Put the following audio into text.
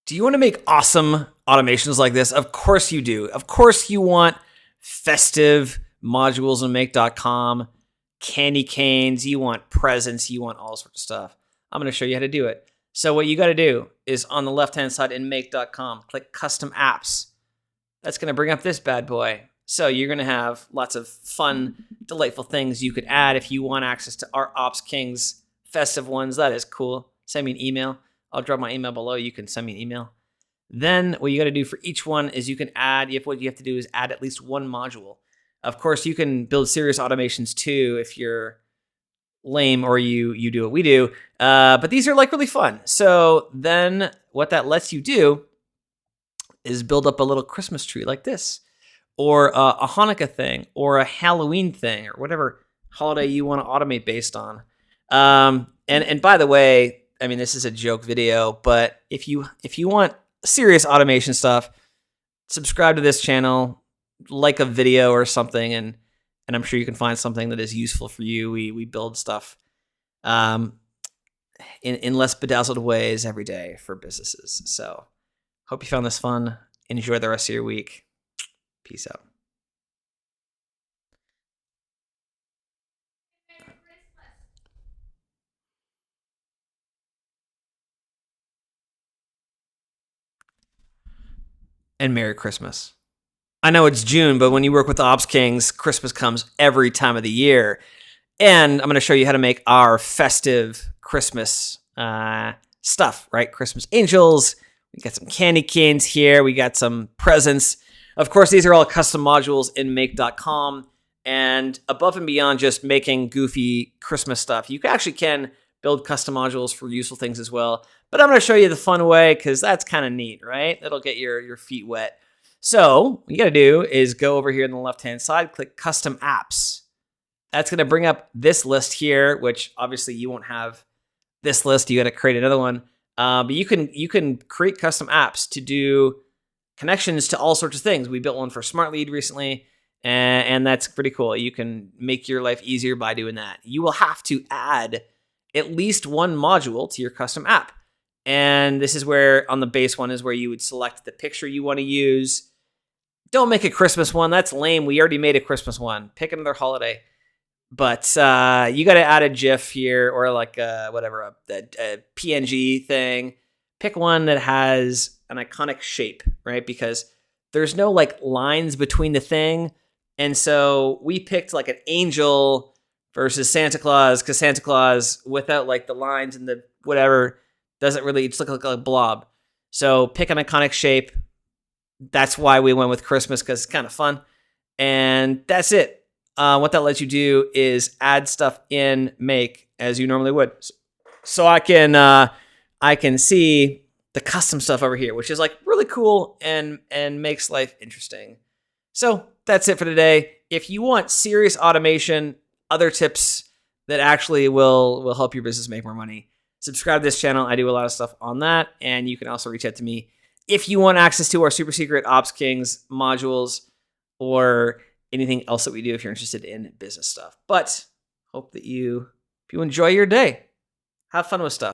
Do you want to make awesome automations like this? Of course you do. Of course you want festive modules in make.com, candy canes, you want presents, you want all sorts of stuff. I'm going to show you how to do it. So what you got to do is on the left-hand side in make.com, click custom apps. That's going to bring up this bad boy. So you're going to have lots of fun, delightful things you could add if you want access to our Ops Kings festive ones. That is cool. Send me an email. I'll drop my email below. You can send me an email. Then what you got to do for each one is you can add, what you have to do is add at least one module. Of course, you can build serious automations too if you're lame or you do what we do. But these are like really fun. So then what that lets you do is build up a little Christmas tree like this, or a Hanukkah thing, or a Halloween thing, or whatever holiday you want to automate based on. And by the way, I mean, this is a joke video, but if you want serious automation stuff, subscribe to this channel, like a video or something, and I'm sure you can find something that is useful for you. We build stuff in less bedazzled ways every day for businesses. So hope you found this fun. Enjoy the rest of your week. Peace out. And Merry Christmas. I know it's June, but when you work with Ops Kings, Christmas comes every time of the year. And I'm going to show you how to make our festive Christmas stuff, right? Christmas angels. We got some candy canes here. We got some presents. Of course, these are all custom modules in make.com. And above and beyond just making goofy Christmas stuff, you actually can build custom modules for useful things as well. But I'm going to show you the fun way because that's kind of neat, right? That'll get your feet wet. So what you got to do is go over here on the left-hand side, click Custom Apps. That's going to bring up this list here, which obviously you won't have this list. You got to create another one. But you can create custom apps to do connections to all sorts of things. We built one for Smart Lead recently, and that's pretty cool. You can make your life easier by doing that. You will have to add at least one module to your custom app. And this is where, on the base one, is where you would select the picture you want to use. Don't make a Christmas one. That's lame. We already made a Christmas one. Pick another holiday. But you got to add a GIF here, or like a PNG thing. Pick one that has an iconic shape, right? Because there's no like lines between the thing. And so we picked like an angel versus Santa Claus, because Santa Claus without like the lines and the whatever doesn't really, it's look like a blob. So pick an iconic shape. That's why we went with Christmas, because it's kind of fun. And that's it. What that lets you do is add stuff in Make as you normally would. So I can see the custom stuff over here, which is like really cool and makes life interesting. So that's it for today. If you want serious automation, other tips that actually will help your business make more money, subscribe to this channel. I do a lot of stuff on that. And you can also reach out to me if you want access to our super secret Ops Kings modules or anything else that we do if you're interested in business stuff. But hope that you enjoy your day. Have fun with stuff.